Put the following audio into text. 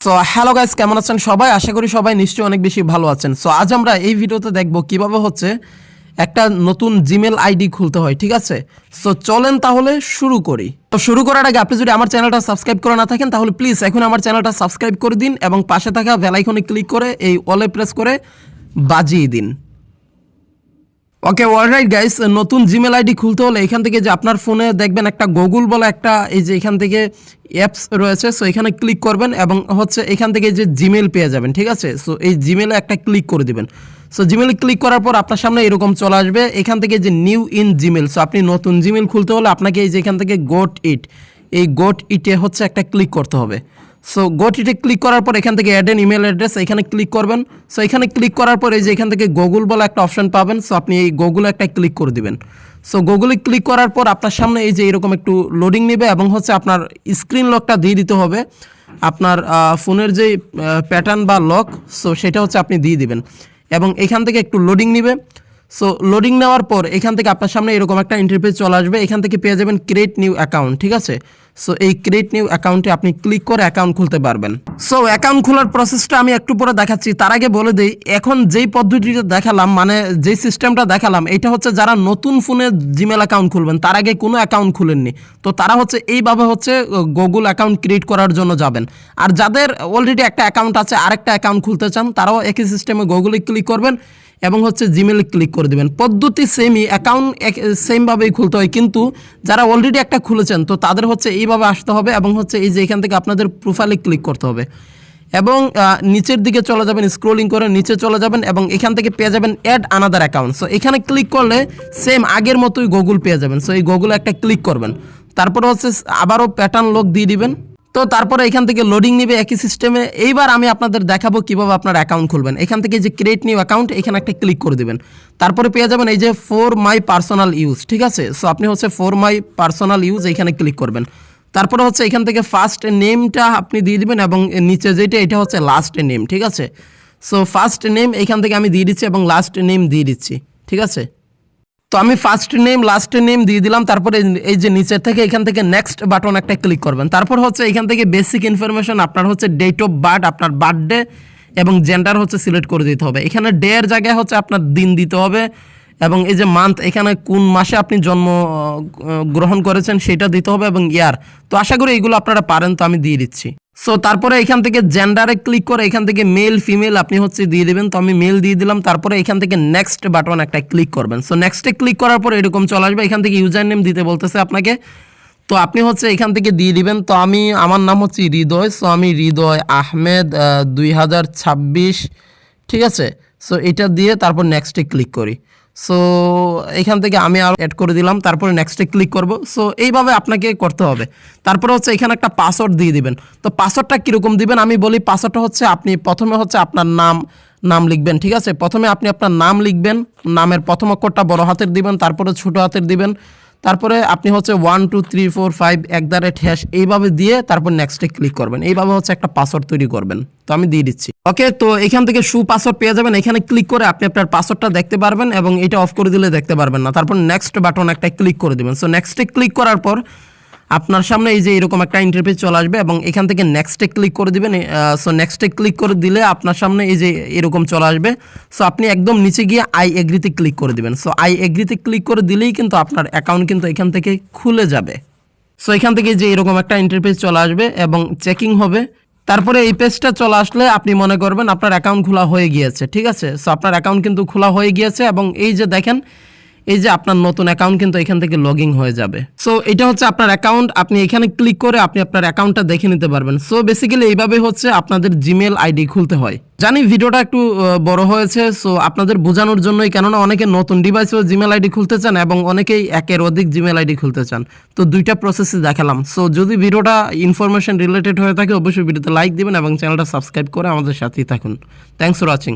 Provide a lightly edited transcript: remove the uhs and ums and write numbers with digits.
So hello guys, কেমন আছেন সবাই? আশা করি সবাই নিশ্চয়ই অনেক বেশি ভালো আছেন। সো আজ আমরা এই ভিডিওতে দেখব কিভাবে হচ্ছে একটা নতুন জিমেল আইডি খুলতে হয়, ঠিক আছে? সো চলেন তাহলে শুরু করি। তো শুরু করার আগে আপনি যদি আমার চ্যানেলটা সাবস্ক্রাইব করে না থাকেন তাহলে প্লিজ এখন আমার চ্যানেলটা সাবস্ক্রাইব করে দিন এবং পাশে থাকা বেল আইকনে ক্লিক করে এই অলে প্রেস করে বাজিয়ে দিন। ওকে, অলরাইট গাইস, নতুন জিমেল আইডি খুলতে হলে এখান থেকে যে আপনার ফোনে দেখবেন একটা গুগল বলে একটা এই যে এখান থেকে অ্যাপস রয়েছে। সো এখানে ক্লিক করবেন এবং হচ্ছে এখান থেকে যে জিমেল পেয়ে যাবেন, ঠিক আছে? সো এই জিমেলে একটা ক্লিক করে দিবেন। সো জিমেলে ক্লিক করার পর আপনার সামনে এরকম চলে আসবে এখান থেকে যে নিউ ইন জিমেল। সো আপনি নতুন জিমেল খুলতে হলে আপনাকে এই যে এখান থেকে গোট ইট, এই গোট ইটে হচ্ছে একটা ক্লিক করতে হবে। সো গোট ইটে ক্লিক করার পর এখান থেকে অ্যাড এন ইমেল অ্যাড্রেস এখানে ক্লিক করবেন। সো এখানে ক্লিক করার পর এই যে এখান থেকে গুগল বলে একটা অপশন পাবেন। সো আপনি এই গুগলে একটা ক্লিক করে দিবেন। সো গুগলে ক্লিক করার পর আপনার সামনে এই যে এরকম একটু লোডিং নেবে এবং হচ্ছে আপনার স্ক্রিন লকটা দিয়ে দিতে হবে। আপনার ফোনের যে প্যাটার্ন বা লক, সো সেটা হচ্ছে আপনি দিয়ে দিবেন এবং এখান থেকে একটু লোডিং নেবে। সো লোডিং নেওয়ার পর এখান থেকে আপনার সামনে এরকম একটা ইন্টারফেস চলে আসবে। এখান থেকে পেয়ে যাবেন ক্রিয়েট নিউ অ্যাকাউন্ট, ঠিক আছে? সো এই ক্রিয়েট নিউ অ্যাকাউন্টে আপনি ক্লিক করে অ্যাকাউন্ট খুলতে পারবেন। সো অ্যাকাউন্ট খোলার প্রসেসটা আমি একটু পরে দেখাচ্ছি। তার আগে বলে দিই, এখন যেই পদ্ধতিটা দেখালাম, মানে যেই সিস্টেমটা দেখালাম, এটা হচ্ছে যারা নতুন ফোনে জিমেল অ্যাকাউন্ট খুলবেন, তার আগে কোনো অ্যাকাউন্ট খুলেননি, তো তারা হচ্ছে এইভাবে হচ্ছে গুগল অ্যাকাউন্ট ক্রিয়েট করার জন্য যাবেন। আর যাদের অলরেডি একটা অ্যাকাউন্ট আছে আরেকটা অ্যাকাউন্ট খুলতে চান, তারাও একই সিস্টেমে গুগলে ক্লিক করবেন এবং হচ্ছে জিমেলে ক্লিক করে দেবেন। পদ্ধতি সেমই, অ্যাকাউন্ট সেমভাবেই খুলতে হয়, কিন্তু যারা অলরেডি একটা খুলেছেন তো তাদের হচ্ছে এইভাবে আসতে হবে এবং হচ্ছে এই যে এখান থেকে আপনাদের প্রোফাইলে ক্লিক করতে হবে এবং নিচের দিকে চলে যাবেন, স্ক্রোলিং করে নিচে চলে যাবেন এবং এখান থেকে পেয়ে যাবেন অ্যাড আনাদার অ্যাকাউন্ট। সো এখানে ক্লিক করলে সেম আগের মতোই গুগল পেয়ে যাবেন। সো এই গুগলে একটা ক্লিক করবেন, তারপর হচ্ছে আবারও প্যাটার্ন লক দিয়ে দিবেন। তো তারপরে এখান থেকে লোডিং নেবে একই সিস্টেমে। এইবার আমি আপনাদের দেখাবো কিভাবে আপনার অ্যাকাউন্ট খুলবেন। এখান থেকে যে ক্রিয়েট নিউ অ্যাকাউন্ট এখানে একটা ক্লিক করে দিবেন, তারপরে পেয়ে যাবেন এই যে ফর মাই পার্সোনাল ইউজ, ঠিক আছে? সো আপনি হচ্ছে ফর মাই পার্সোনাল ইউজ এইখানে ক্লিক করবেন। তারপরে হচ্ছে এখান থেকে ফার্স্ট নেমটা আপনি দিয়ে দিবেন এবং নিচে যেটা এটা হচ্ছে লাস্ট নেম, ঠিক আছে? সো ফার্স্ট নেম এখান থেকে আমি দিয়ে দিচ্ছি এবং লাস্ট নেম দিয়ে দিচ্ছি, ঠিক আছে? তো আমি ফার্স্ট নেম লাস্ট নেম দিয়ে দিলাম। তারপরে এই যে নিচের থেকে এখান থেকে নেক্সট বাটন একটা ক্লিক করবেন। তারপর হচ্ছে এখান থেকে বেসিক ইনফরমেশন আপনার হচ্ছে ডেট অফ বার্থ, আপনার বার্থডে এবং জেন্ডার হচ্ছে সিলেক্ট করে দিতে হবে। এখানে ডে এর জায়গায় হচ্ছে আপনার দিন দিতে হবে এবং এই যে মান্থ, এখানে কোন মাসে আপনি জন্ম গ্রহণ করেছেন সেটা দিতে হবে এবং ইয়ার। তো আশা করি এইগুলো আপনারা পারেন, তো আমি দিয়ে দিচ্ছি। সো তারপরে এখান থেকে জেন্ডারে ক্লিক করে এখান থেকে মেল ফিমেল আপনি হচ্ছে দিয়ে দেবেন। তো আমি মেল দিয়ে দিলাম। তারপরে এখান থেকে নেক্সট বাটন একটা ক্লিক করবেন। সো নেক্সটে ক্লিক করার পর এরকম চলে আসবে। এখান থেকে ইউজার নেম দিতে বলতেছে আপনাকে, তো আপনি হচ্ছে এখান থেকে দিয়ে দিবেন। তো আমার নাম হচ্ছে হৃদয়, সো আমি হৃদয় আহমেদ 2026, ঠিক আছে? সো এটা দিয়ে তারপর নেক্সটে ক্লিক করি। সো এখান থেকে আমি আর অ্যাড করে দিলাম, তারপরে নেক্সটে ক্লিক করব। সো এইভাবে আপনাকে করতে হবে। তারপরে হচ্ছে এখানে একটা পাসওয়ার্ড দিয়ে দিবেন। তো পাসওয়ার্ডটা কীরকম দিবেন আমি বলি। পাসওয়ার্ডটা হচ্ছে আপনি প্রথমে হচ্ছে আপনার নাম লিখবেন, ঠিক আছে? প্রথমে আপনি আপনার নাম লিখবেন, নামের প্রথম অক্ষরটা বড় হাতের দিবেন, তারপরে ছোটো হাতের দিবেন, তারপরে আপনি হচ্ছে 1 2 3 4 5 @ এইভাবে দিয়ে তারপর নেক্সটে ক্লিক করবেন। এইভাবে হচ্ছে একটা পাসওয়ার্ড তৈরি করবেন। তো আমি দিয়ে দিচ্ছি। ওকে, তো এখান থেকে পাসওয়ার্ড পেয়ে যাবেন। এখানে ক্লিক করে আপনি আপনার পাসওয়ার্ডটা দেখতে পারবেন এবং এটা অফ করে দিলে দেখতে পারবেন না। তারপর নেক্সট বাটন একটা ক্লিক করে দেবেন। সো নেক্সটে ক্লিক করার পর আপনার সামনে এই যে এরকম একটা ইন্টারফেস চলে আসবে এবং এখান থেকে নেক্সটে ক্লিক করে দিবেন। সো নেক্সটে ক্লিক করে দিলে আপনার সামনে এই যে এরকম চলে আসবে। সো আপনি একদম নিচে গিয়ে আই এগ্রিতে ক্লিক করে দিবেন। সো আই এগ্রিতে ক্লিক করে দিলেই কিন্তু আপনার অ্যাকাউন্ট কিন্তু এখান থেকে খুলে যাবে। সো এখান থেকে যে এরকম একটা ইন্টারফেস চলে আসবে এবং চেকিং হবে। তারপরে এই পেজটা চলে আসলে আপনি মনে করবেন আপনার অ্যাকাউন্ট খোলা হয়ে গিয়েছে, ঠিক আছে? সো আপনার অ্যাকাউন্ট কিন্তু খোলা হয়ে গিয়েছে এবং এই যে দেখেন এই যে আপনার নতুন অ্যাকাউন্ট কিন্তু এখান থেকে লগইন হয়ে যাবে। সো এটা হচ্ছে আপনার অ্যাকাউন্ট। আপনি এখানে ক্লিক করে আপনি আপনার অ্যাকাউন্টটা দেখে নিতে পারবেন। সো বেসিক্যালি এইভাবে হচ্ছে আপনাদের জিমেল আইডি খুলতে হয়। জানি ভিডিওটা একটু বড় হয়েছে, সো আপনাদের বোঝানোর জন্যই, কেননা অনেকে নতুন ডিভাইসেও জিমেল আইডি খুলতে চান এবং অনেকেই একের অধিক জিমেল আইডি খুলতে চান। তো দুইটা প্রসেসে দেখালাম। সো যদি ভিডিওটা ইনফরমেশন রিলেটেড হয়ে থাকে অবশ্যই ভিডিওতে লাইক দিবেন এবং চ্যানেলটা সাবস্ক্রাইব করে আমাদের সাথেই থাকুন। Thanks for watching.